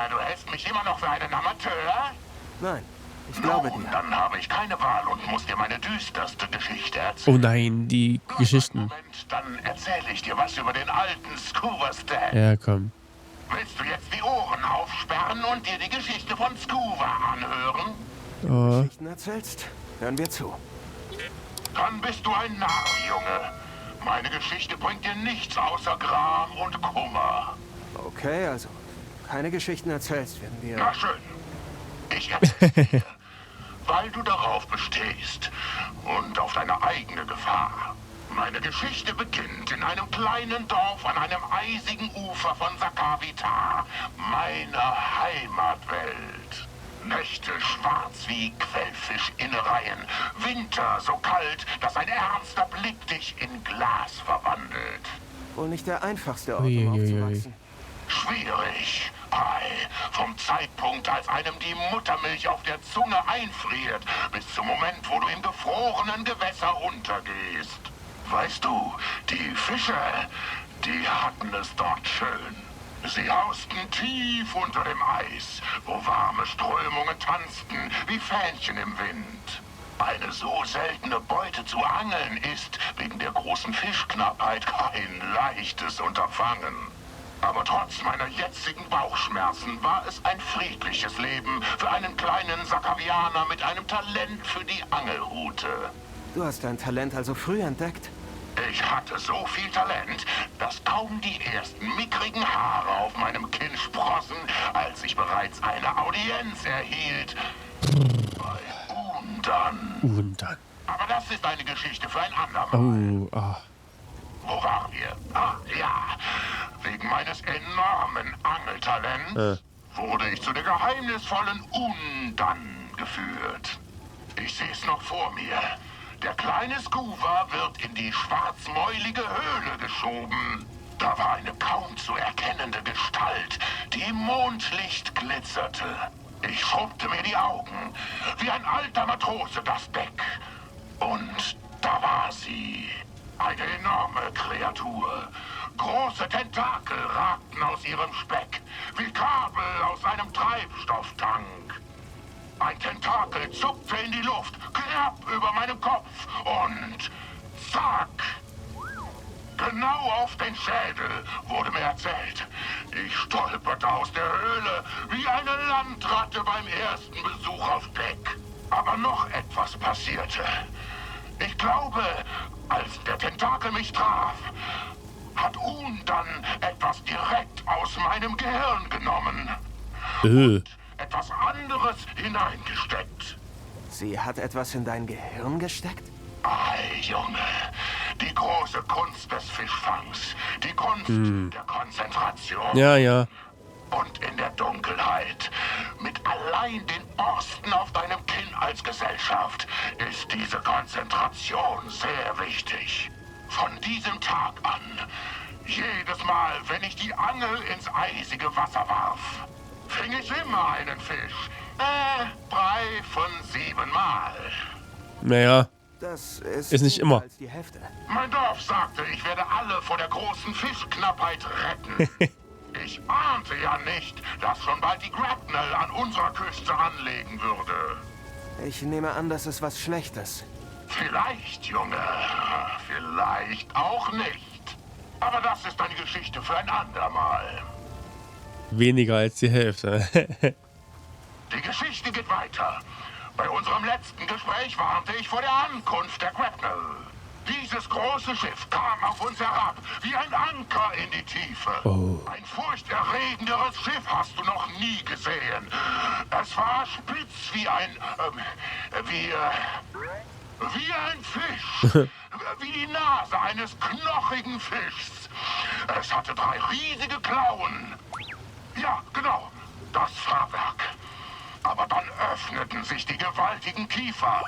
Du hältst mich immer noch für einen Amateur? Nein, ich glaube dir. Dann habe ich keine Wahl und muss dir meine düsterste Geschichte erzählen. Oh nein, die Geschichten. Moment, dann erzähle ich dir was über den alten Scuba Stan. Ja, komm. Willst du jetzt die Ohren aufsperren und dir die Geschichte von Scuba anhören? Oh. Geschichten erzählst, hören wir zu. Dann bist du ein Narr, Junge. Meine Geschichte bringt dir nichts außer Gram und Kummer. Okay, also, keine Geschichten erzählst, werden wir... Na schön. Ich erzähle dir, weil du darauf bestehst und auf deine eigene Gefahr. Meine Geschichte beginnt in einem kleinen Dorf an einem eisigen Ufer von Sakavita, meiner Heimatwelt. Nächte schwarz wie Quellfischinnereien, Winter so kalt, dass ein ernster Blick dich in Glas verwandelt. Wohl nicht der einfachste Ort, um Uiuiui. aufzuwachsen. Schwierig. Ei, vom Zeitpunkt, als einem die Muttermilch auf der Zunge einfriert, bis zum Moment, wo du im gefrorenen Gewässer untergehst. Weißt du, die Fische, die hatten es dort schön. Sie hausten tief unter dem Eis, wo warme Strömungen tanzten wie Fähnchen im Wind. Eine so seltene Beute zu angeln ist wegen der großen Fischknappheit kein leichtes Unterfangen. Aber trotz meiner jetzigen Bauchschmerzen war es ein friedliches Leben für einen kleinen Sakavianer mit einem Talent für die Angelrute. Du hast dein Talent also früh entdeckt? Ich hatte so viel Talent, dass kaum die ersten mickrigen Haare auf meinem Kinn sprossen, als ich bereits eine Audienz erhielt. Bei Undan. Und dann. Aber das ist eine Geschichte für ein andermal. Oh, ah. Wo waren wir? Ah, ja. Wegen meines enormen Angeltalents wurde ich zu der geheimnisvollen Undan geführt. Ich sehe es noch vor mir. Der kleine Scuba wird in die schwarzmäulige Höhle geschoben. Da war eine kaum zu erkennende Gestalt, die im Mondlicht glitzerte. Ich schrubbte mir die Augen, wie ein alter Matrose das Deck. Und da war sie. Eine enorme Kreatur. Große Tentakel ragten aus ihrem Speck, wie Kabel aus einem Treibstofftank. Ein Tentakel zuckte in die Luft, knapp über meinem Kopf und zack! Genau auf den Schädel, wurde mir erzählt. Ich stolperte aus der Höhle wie eine Landratte beim ersten Besuch auf Deck. Aber noch etwas passierte. Ich glaube, als der Tentakel mich traf, hat Undan etwas direkt aus meinem Gehirn genommen. Etwas anderes hineingesteckt. Sie hat etwas in dein Gehirn gesteckt? Ei, Junge, die große Kunst des Fischfangs, die Kunst der Konzentration. Ja, ja. Und in der Dunkelheit, mit allein den Borsten auf deinem Kinn als Gesellschaft, ist diese Konzentration sehr wichtig. Von diesem Tag an, jedes Mal, wenn ich die Angel ins eisige Wasser warf, fing ich immer einen Fisch. 3 von 7 Mal. Naja, Das ist nicht immer. als die Hälfte. Mein Dorf sagte, ich werde alle vor der großen Fischknappheit retten. Ich ahnte ja nicht, dass schon bald die Grapnel an unserer Küste anlegen würde. Ich nehme an, das ist was Schlechtes. Vielleicht, Junge. Vielleicht auch nicht. Aber das ist eine Geschichte für ein andermal. weniger als die Hälfte. Die Geschichte geht weiter. Bei unserem letzten Gespräch warnte ich vor der Ankunft der Grapnel. Dieses große Schiff kam auf uns herab, wie ein Anker in die Tiefe. Oh. Ein furchterregenderes Schiff hast du noch nie gesehen. Es war spitz wie ein... wie ein Fisch. Wie die Nase eines knochigen Fischs. Es hatte 3 riesige Klauen. Ja, genau. Das Fahrwerk. Aber dann öffneten sich die gewaltigen Kiefer.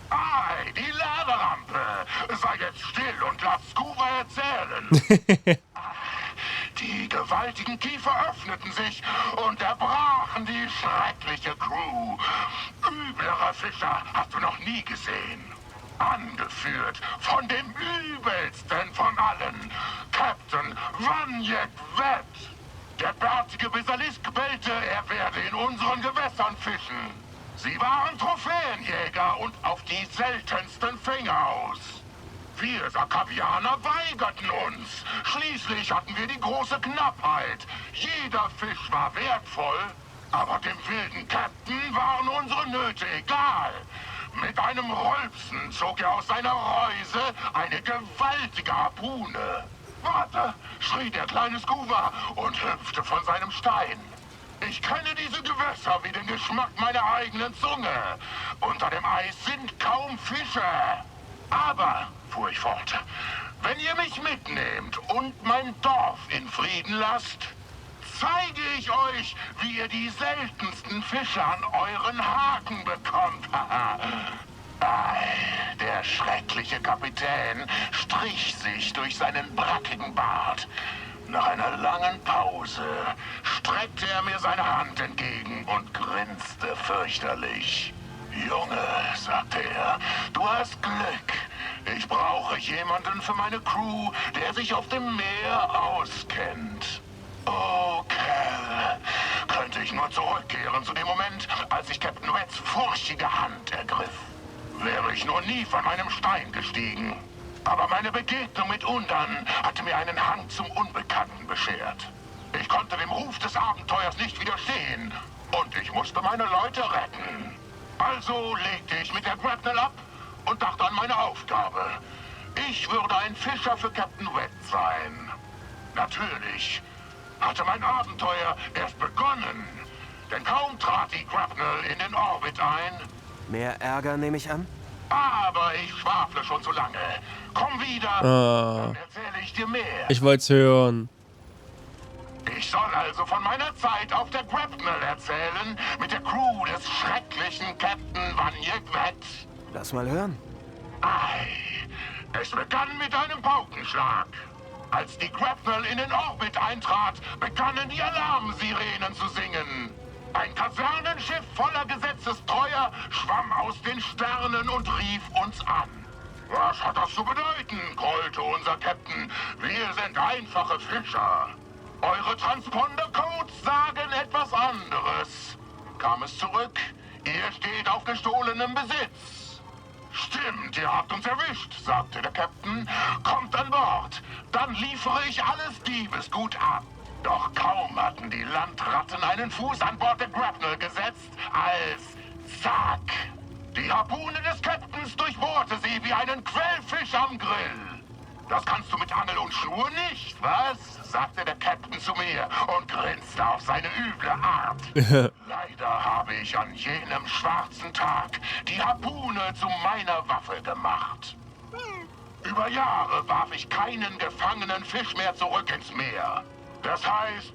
Ei, die Laderampe! Sei jetzt still und lass Scuba erzählen. Die gewaltigen Kiefer öffneten sich und erbrachen die schreckliche Crew. Üblere Fischer hast du noch nie gesehen. Angeführt von dem übelsten von allen, Captain Vanyek Wett. Der bärtige Basilisk bellte, er werde in unseren Gewässern fischen. Sie waren Trophäenjäger und auf die seltensten Fänge aus. Wir Sakavianer weigerten uns. Schließlich hatten wir die große Knappheit. Jeder Fisch war wertvoll, aber dem wilden Captain waren unsere Nöte egal. Mit einem Rülpsen zog er aus seiner Reuse eine gewaltige Harpune. Warte, schrie der kleine Scuba und hüpfte von seinem Stein. Ich kenne diese Gewässer wie den Geschmack meiner eigenen Zunge. Unter dem Eis sind kaum Fische. Aber, fuhr ich fort, wenn ihr mich mitnehmt und mein Dorf in Frieden lasst, zeige ich euch, wie ihr die seltensten Fische an euren Haken bekommt. Der schreckliche Kapitän strich sich durch seinen brackigen Bart. Nach einer langen Pause streckte er mir seine Hand entgegen und grinste fürchterlich. Junge, sagte er, du hast Glück. Ich brauche jemanden für meine Crew, der sich auf dem Meer auskennt. Oh, Cal, könnte ich nur zurückkehren zu dem Moment, als ich Captain Reds furchtige Hand ergriff. Wäre ich nur nie von meinem Stein gestiegen. Aber meine Begegnung mit Undan hatte mir einen Hang zum Unbekannten beschert. Ich konnte dem Ruf des Abenteuers nicht widerstehen und ich musste meine Leute retten. Also legte ich mit der Grapnel ab und dachte an meine Aufgabe. Ich würde ein Fischer für Captain Red sein. Natürlich hatte mein Abenteuer erst begonnen, denn kaum trat die Grapnel in den Orbit ein. Mehr Ärger nehme ich an? Aber ich schwafle schon zu lange. Komm wieder, dann erzähle ich dir mehr. Ich wollte es hören. Ich soll also von meiner Zeit auf der Grapnel erzählen, mit der Crew des schrecklichen Captain Vanyegvet. Lass mal hören. Es begann mit einem Paukenschlag. Als die Grapnel in den Orbit eintrat, begannen die Alarmsirenen zu singen. Ein Kasernenschiff voller Gesetzestreuer schwamm aus den Sternen und rief uns an. Was hat das zu bedeuten, grollte unser Captain. Wir sind einfache Fischer. Eure Transpondercodes sagen etwas anderes. Kam es zurück? Ihr steht auf gestohlenem Besitz. Stimmt, ihr habt uns erwischt, sagte der Captain. Kommt an Bord, dann liefere ich alles Diebesgut ab. Doch kaum hatten die Landratten einen Fuß an Bord der Grapnel gesetzt, als zack! Die Harpune des Captains durchbohrte sie wie einen Quellfisch am Grill. Das kannst du mit Angel und Schnur nicht, was? Sagte der Captain zu mir und grinste auf seine üble Art. Leider habe ich an jenem schwarzen Tag die Harpune zu meiner Waffe gemacht. Über Jahre warf ich keinen gefangenen Fisch mehr zurück ins Meer. Das heißt,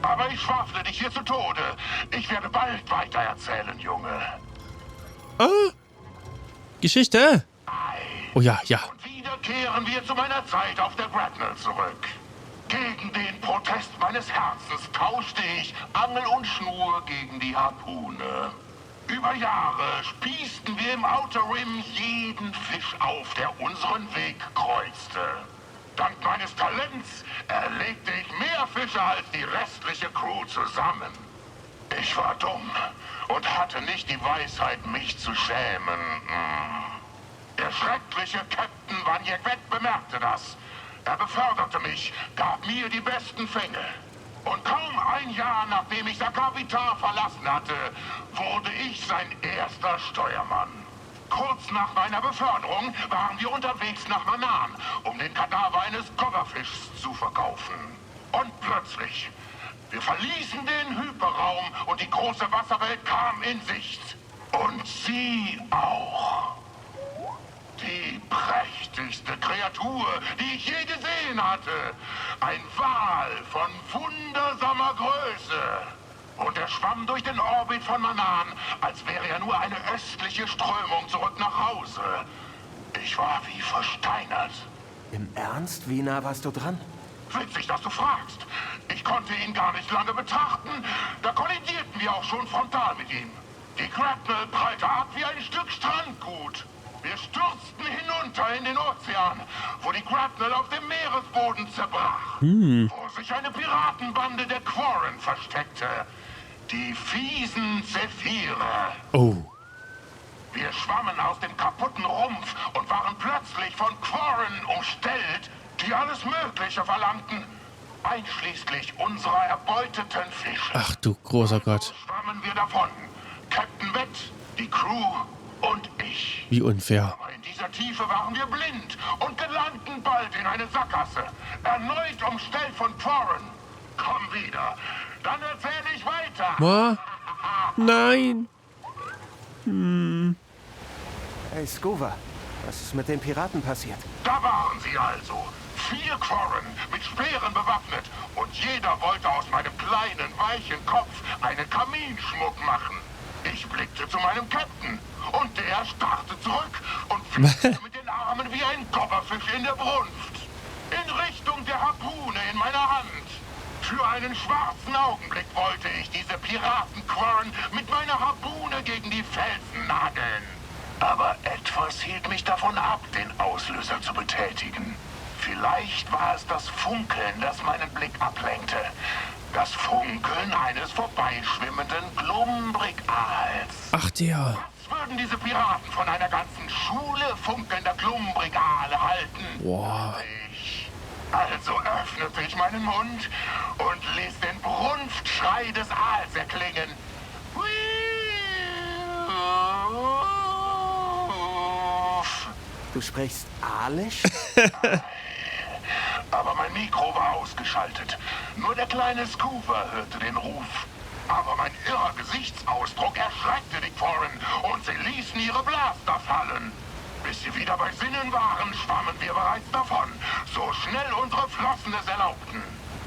aber ich schwafle dich hier zu Tode. Ich werde bald weitererzählen, Junge. Geschichte? Oh ja, ja. Und wieder kehren wir zu meiner Zeit auf der Grapnel zurück. Gegen den Protest meines Herzens tauschte ich Angel und Schnur gegen die Harpune. Über Jahre spießten wir im Outer Rim jeden Fisch auf, der unseren Weg kreuzte. Dank meines Talents erlegte ich mehr Fische als die restliche Crew zusammen. Ich war dumm und hatte nicht die Weisheit, mich zu schämen. Der schreckliche Captain Vanyegvet bemerkte das. Er beförderte mich, gab mir die besten Fänge. Und kaum ein Jahr, nachdem ich Sakavitar verlassen hatte, wurde ich sein erster Steuermann. Kurz nach meiner Beförderung waren wir unterwegs nach Manan, um den Kadaver eines Kofferfischs zu verkaufen. Und plötzlich, wir verließen den Hyperraum und die große Wasserwelt kam in Sicht. Und sie auch. Die prächtigste Kreatur, die ich je gesehen hatte. Ein Wal von wundersamer Größe. Und er schwamm durch den Orbit von Manan, als wäre er nur eine östliche Strömung zurück nach Hause. Ich war wie versteinert. Im Ernst? Wie nah warst du dran? Witzig, dass du fragst. Ich konnte ihn gar nicht lange betrachten. Da kollidierten wir auch schon frontal mit ihm. Die Grapnel prallte ab wie ein Stück Strandgut. Wir stürzten hinunter in den Ozean, wo die Grapnel auf dem Meeresboden zerbrach. Wo sich eine Piratenbande der Quarren versteckte. Die fiesen Zephire. Oh. Wir schwammen aus dem kaputten Rumpf und waren plötzlich von Quarren umstellt, die alles Mögliche verlangten, einschließlich unserer erbeuteten Fische. Ach du großer Gott. So schwammen wir davon. Captain Wett, die Crew und ich. Wie unfair. Aber in dieser Tiefe waren wir blind und gelangten bald in eine Sackgasse. Erneut umstellt von Quarren. Komm wieder, dann erzähle ich weiter. Was? Nein. Hey, Scuba, was ist mit den Piraten passiert? Da waren sie also. 4 Quarren mit Speeren bewaffnet. Und jeder wollte aus meinem kleinen, weichen Kopf einen Kaminschmuck machen. Ich blickte zu meinem Captain. Und der starrte zurück und fischte mit den Armen wie ein Gobberfisch in der Brunft. In Richtung der Harpune in meiner Hand. Für einen schwarzen Augenblick wollte ich diese Piraten-Quarren mit meiner Harpune gegen die Felsen nageln. Aber etwas hielt mich davon ab, den Auslöser zu betätigen. Vielleicht war es das Funkeln, das meinen Blick ablenkte. Das Funkeln eines vorbeischwimmenden Glumbrigals. Ach der. Was würden diese Piraten von einer ganzen Schule funkelnder Glumbrigale halten? Boah. Also öffnete ich meinen Mund und ließ den Brunftschrei des Aals erklingen. Du sprichst Aalisch? Aber mein Mikro war ausgeschaltet. Nur der kleine Scuba hörte den Ruf. Aber mein irrer Gesichtsausdruck erschreckte die Quarren und sie ließen ihre Blaster fallen. Bis sie wieder bei Sinnen waren, schwammen wir bereits davon, so schnell unsere Flossen es erlaubten.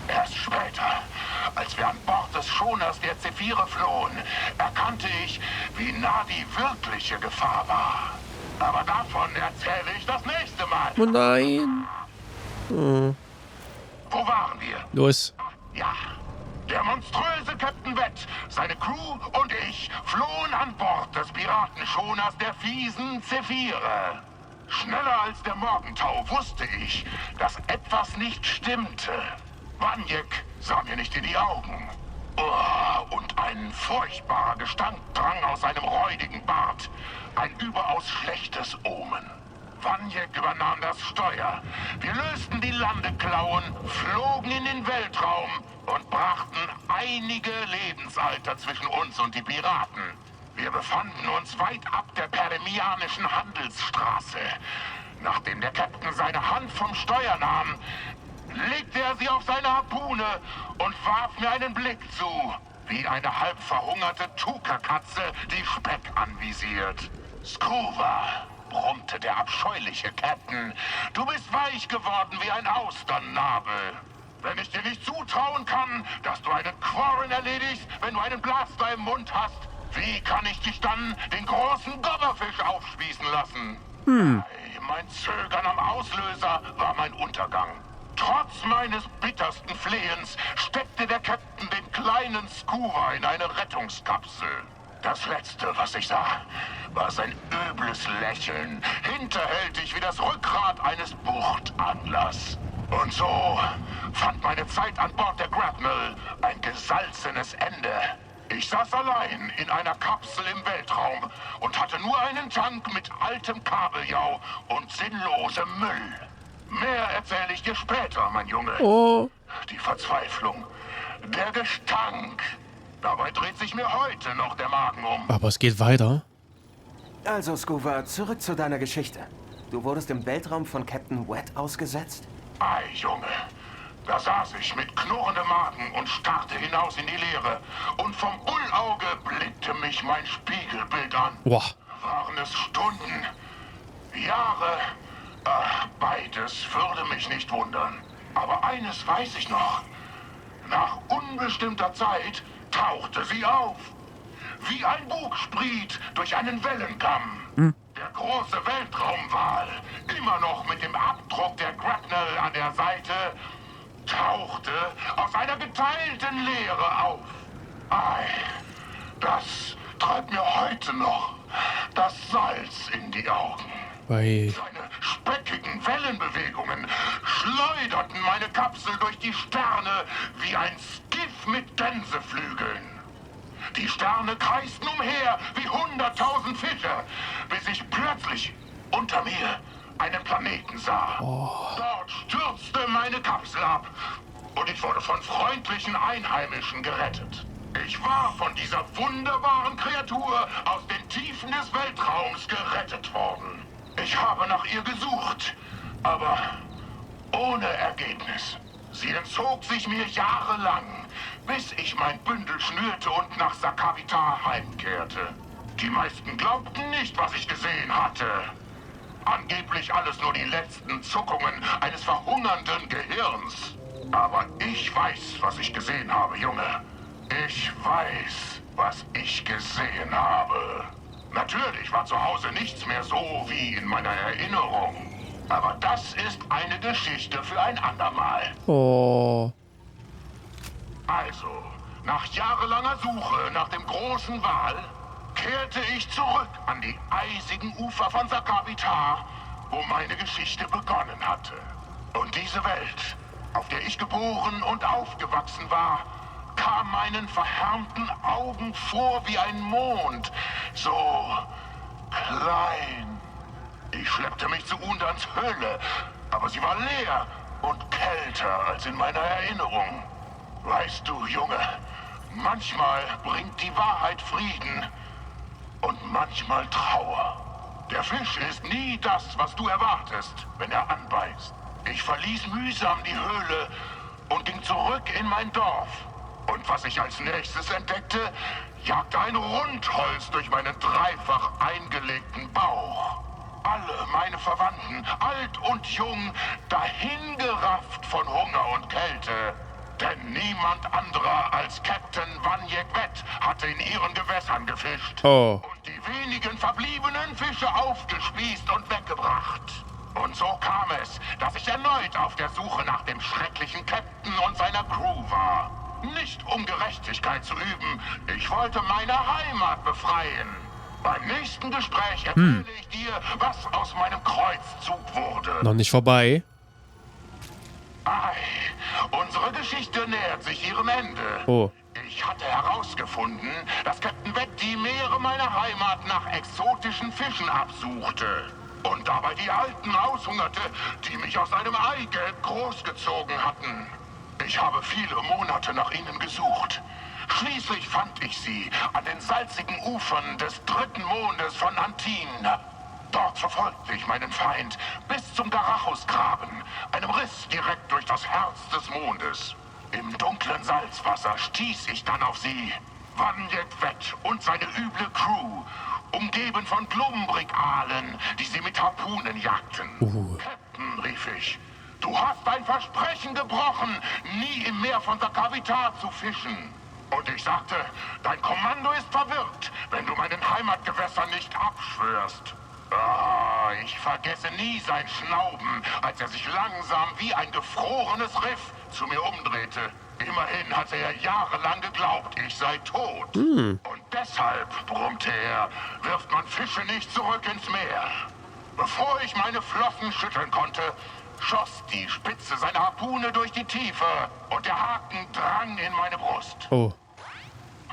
Erst später, als wir an Bord des Schoners der Zephire flohen, erkannte ich, wie nah die wirkliche Gefahr war. Aber davon erzähle ich das nächste Mal. Oh nein. Wo waren wir? Los. Ja, der monströse Captain Wett, seine Crew und ich flohen an Bord des Piratenschoners der fiesen Zephire. Schneller als der Morgentau wusste ich, dass etwas nicht stimmte. Wanjek sah mir nicht in die Augen. Oh, und ein furchtbarer Gestank drang aus seinem räudigen Bart. Ein überaus schlechtes Omen. Wanjek übernahm das Steuer. Wir lösten die Landeklauen, flogen in den Weltraum und brachten einige Lebensalter zwischen uns und die Piraten. Wir befanden uns weit ab der peremianischen Handelsstraße. Nachdem der Captain seine Hand vom Steuer nahm, legte er sie auf seine Harpune und warf mir einen Blick zu, wie eine halb verhungerte Tuka-Katze, die Speck anvisiert. Scuba, brummte der abscheuliche Captain, du bist weich geworden wie ein Austernabel. Wenn ich dir nicht zutrauen kann, dass du einen Quarren erledigst, wenn du einen Blaster im Mund hast, wie kann ich dich dann den großen Gobberfisch aufspießen lassen? Mein Zögern am Auslöser war mein Untergang. Trotz meines bittersten Flehens steckte der Captain den kleinen Scuba in eine Rettungskapsel. Das Letzte, was ich sah, war sein übles Lächeln, hinterhältig wie das Rückgrat eines Buchtanglers. Und so fand meine Zeit an Bord der Grapnel ein gesalzenes Ende. Ich saß allein in einer Kapsel im Weltraum und hatte nur einen Tank mit altem Kabeljau und sinnlosem Müll. Mehr erzähle ich dir später, mein Junge. Oh. Die Verzweiflung, der Gestank. Dabei dreht sich mir heute noch der Magen um. Aber es geht weiter. Also, Scuba, zurück zu deiner Geschichte. Du wurdest im Weltraum von Captain Wett ausgesetzt? Ei, Junge. Da saß ich mit knurrendem Magen und starrte hinaus in die Leere. Und vom Bullauge blickte mich mein Spiegelbild an. Boah. Waren es Stunden? Jahre? Ach, beides würde mich nicht wundern. Aber eines weiß ich noch. Nach unbestimmter Zeit tauchte sie auf. Wie ein Bugspriet durch einen Wellenkamm. Der große Weltraumwal, immer noch mit dem Abdruck der Grapnel an der Seite, tauchte aus einer geteilten Leere auf. Ei, das treibt mir heute noch das Salz in die Augen. Bei. Seine speckigen Wellenbewegungen schleuderten meine Kapsel durch die Sterne wie ein Skiff mit Gänseflügeln. Die Sterne kreisten umher wie 100.000 Fische, bis ich plötzlich unter mir einen Planeten sah. Dort stürzte meine Kapsel ab und ich wurde von freundlichen Einheimischen gerettet. Ich war von dieser wunderbaren Kreatur aus den Tiefen des Weltraums gerettet worden. Ich habe nach ihr gesucht, aber ohne Ergebnis. Sie entzog sich mir jahrelang, bis ich mein Bündel schnürte und nach Sakavita heimkehrte. Die meisten glaubten nicht, was ich gesehen hatte. Angeblich alles nur die letzten Zuckungen eines verhungernden Gehirns. Aber ich weiß, was ich gesehen habe, Junge. Ich weiß, was ich gesehen habe. Natürlich war zu Hause nichts mehr so wie in meiner Erinnerung. Aber das ist eine Geschichte für ein andermal. Oh. Also, nach jahrelanger Suche nach dem großen Wal, kehrte ich zurück an die eisigen Ufer von Sakavita, wo meine Geschichte begonnen hatte. Und diese Welt, auf der ich geboren und aufgewachsen war, kam meinen verhärmten Augen vor wie ein Mond, so klein. Ich schleppte mich zu Undans Höhle, aber sie war leer und kälter als in meiner Erinnerung. Weißt du, Junge, manchmal bringt die Wahrheit Frieden und manchmal Trauer. Der Fisch ist nie das, was du erwartest, wenn er anbeißt. Ich verließ mühsam die Höhle und ging zurück in mein Dorf. Und was ich als nächstes entdeckte, jagte ein Rundholz durch meinen dreifach eingelegten Bauch. Alle meine Verwandten, alt und jung, dahingerafft von Hunger und Kälte. Denn niemand anderer als Captain Vanyek Wett hatte in ihren Gewässern gefischt. Oh. Und die wenigen verbliebenen Fische aufgespießt und weggebracht. Und so kam es, dass ich erneut auf der Suche nach dem schrecklichen Captain und seiner Crew war. Nicht um Gerechtigkeit zu üben, ich wollte meine Heimat befreien. Beim nächsten Gespräch erzähle ich dir, was aus meinem Kreuzzug wurde. Noch nicht vorbei. Ei, unsere Geschichte nähert sich ihrem Ende. Oh. Ich hatte herausgefunden, dass Captain Wett die Meere meiner Heimat nach exotischen Fischen absuchte. Und dabei die Alten aushungerte, die mich aus einem Eigelb großgezogen hatten. Ich habe viele Monate nach ihnen gesucht. Schließlich fand ich sie an den salzigen Ufern des dritten Mondes von Antin. Dort verfolgte ich meinen Feind bis zum Garachusgraben, einem Riss direkt durch das Herz des Mondes. Im dunklen Salzwasser stieß ich dann auf sie. Vanyek Wett und seine üble Crew, umgeben von Glumbrikaalen, die sie mit Harpunen jagten. Captain, rief ich, du hast dein Versprechen gebrochen, nie im Meer von Sakavita zu fischen. Und ich sagte, dein Kommando ist verwirrt, wenn du meinen Heimatgewässern nicht abschwörst. Ah, ich vergesse nie sein Schnauben, als er sich langsam wie ein gefrorenes Riff zu mir umdrehte. Immerhin hatte er jahrelang geglaubt, ich sei tot. Und deshalb, brummte er, wirft man Fische nicht zurück ins Meer. Bevor ich meine Flossen schütteln konnte, schoss die Spitze seiner Harpune durch die Tiefe und der Haken drang in meine Brust. Oh.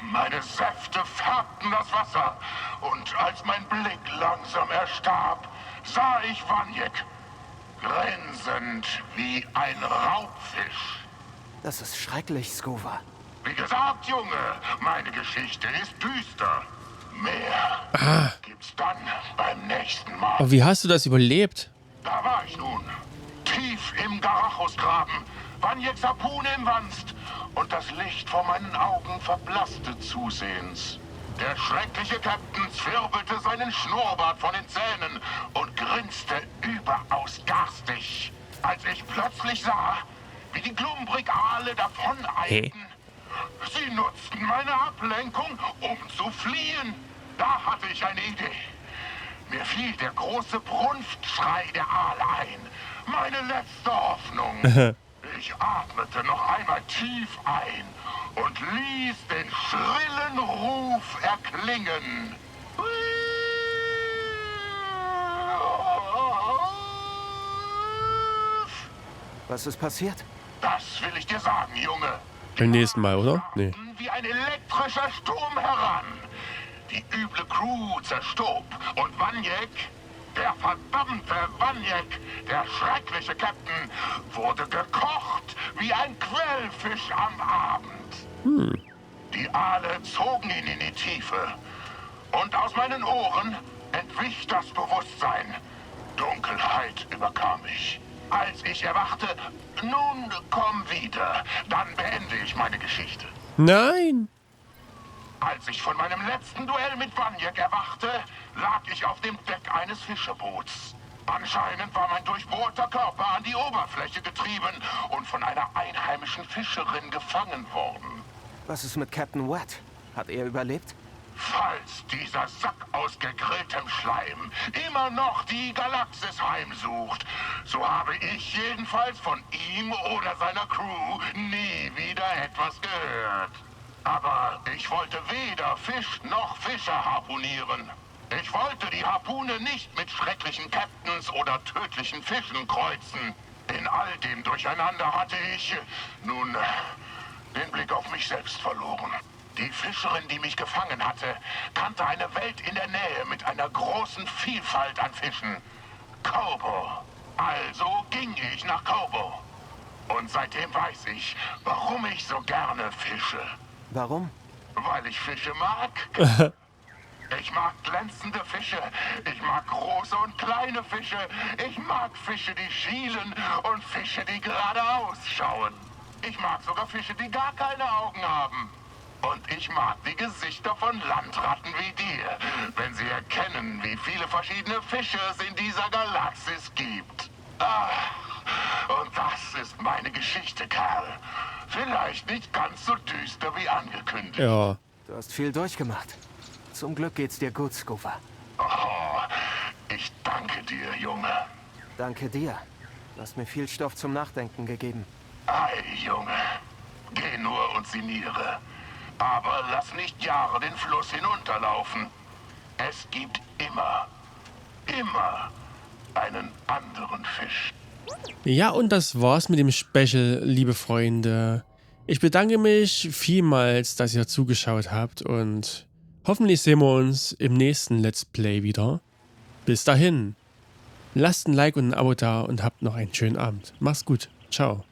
Meine Säfte färbten das Wasser und als mein Blick langsam erstarb, sah ich Vanyek, grinsend wie ein Raubfisch. Das ist schrecklich, Scuba. Wie gesagt, Junge, meine Geschichte ist düster. Mehr gibt's dann beim nächsten Mal. Aber wie hast du das überlebt? Da war ich nun, tief im Garachusgraben, Vanyeks Harpune im Wanst und das Licht vor meinen Augen verblasste zusehends. Der schreckliche Captain zwirbelte seinen Schnurrbart von den Zähnen und grinste überaus garstig, als ich plötzlich sah, wie die Glumbrikaale davoneilten. Sie nutzten meine Ablenkung, um zu fliehen. Da hatte ich eine Idee. Mir fiel der große Brunftschrei der Aale ein. Meine letzte Hoffnung. Ich atmete noch einmal tief ein und ließ den schrillen Ruf erklingen. Was ist passiert? Das will ich dir sagen, Junge. Beim nächsten Mal, oder? Nee. Wie ein elektrischer Sturm heran. Die üble Crew zerstob. Und Vanyek, der verdammte Vanyek, der schreckliche Captain, wurde gekocht wie ein Quellfisch am Abend. Die Aale zogen ihn in die Tiefe. Und aus meinen Ohren entwich das Bewusstsein. Dunkelheit überkam mich. Als ich erwachte, nun komm wieder, dann beende ich meine Geschichte. Nein! Als ich von meinem letzten Duell mit Vanyek erwachte, lag ich auf dem Deck eines Fischerboots. Anscheinend war mein durchbohrter Körper an die Oberfläche getrieben und von einer einheimischen Fischerin gefangen worden. Was ist mit Captain Wet? Hat er überlebt? Falls dieser Sack aus gegrilltem Schleim immer noch die Galaxis heimsucht, so habe ich jedenfalls von ihm oder seiner Crew nie wieder etwas gehört. Aber ich wollte weder Fisch noch Fischer harpunieren. Ich wollte die Harpune nicht mit schrecklichen Captains oder tödlichen Fischen kreuzen. In all dem Durcheinander hatte ich, nun, den Blick auf mich selbst verloren. Die Fischerin, die mich gefangen hatte, kannte eine Welt in der Nähe mit einer großen Vielfalt an Fischen. Kobo. Also ging ich nach Kobo. Und seitdem weiß ich, warum ich so gerne fische. Warum? Weil ich Fische mag. Ich mag glänzende Fische. Ich mag große und kleine Fische. Ich mag Fische, die schielen und Fische, die geradeaus schauen. Ich mag sogar Fische, die gar keine Augen haben. Und ich mag die Gesichter von Landratten wie dir, wenn sie erkennen, wie viele verschiedene Fische es in dieser Galaxis gibt. Und das ist meine Geschichte, Kerl. Vielleicht nicht ganz so düster wie angekündigt. Ja. Du hast viel durchgemacht. Zum Glück geht's dir gut, Scuba. Oh, ich danke dir, Junge. Danke dir. Du hast mir viel Stoff zum Nachdenken gegeben. Ei, Junge. Geh nur und sinniere. Aber lass nicht Jahre den Fluss hinunterlaufen. Es gibt immer einen anderen Fisch. Ja, und das war's mit dem Special, liebe Freunde. Ich bedanke mich vielmals, dass ihr zugeschaut habt und hoffentlich sehen wir uns im nächsten Let's Play wieder. Bis dahin, lasst ein Like und ein Abo da und habt noch einen schönen Abend. Macht's gut. Ciao.